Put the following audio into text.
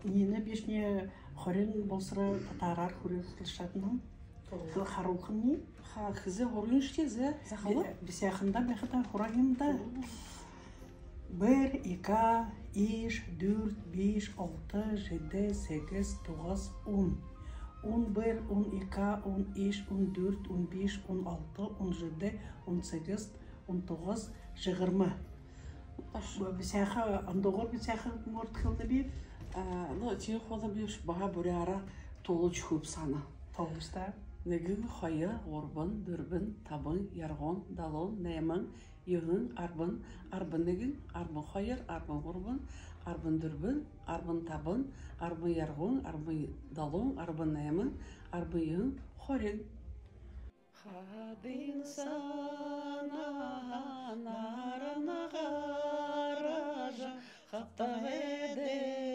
Нені бешне хорен болсыра татарар хорен қылышатыным. Харухымни. Хызы хорен штезе захалы? Бисяхында бәхіта хорагымда. 1, 2, 3, 4, 5, 6, 7, 8, 9, 10. 11, 12, 13, 14, 15, 16, 17, 18, 19, 20. Бисяха андоғыр бисяха мортхылны беп? Ну, тиң хода беш баға бүрәра толы чүп саны. Толыста. Негін қойы, орбын, дүрбін, табын, ярғон, далон, нәмін, үйін, арбын, арбын негін, арбын қойыр, арбын орбын, арбын дүрбін, арбын табын, арбын ярғон, арбын далон, арбын нәмін, арбын үйін, хорен. Хадин сана нарана гаража, хаттағеде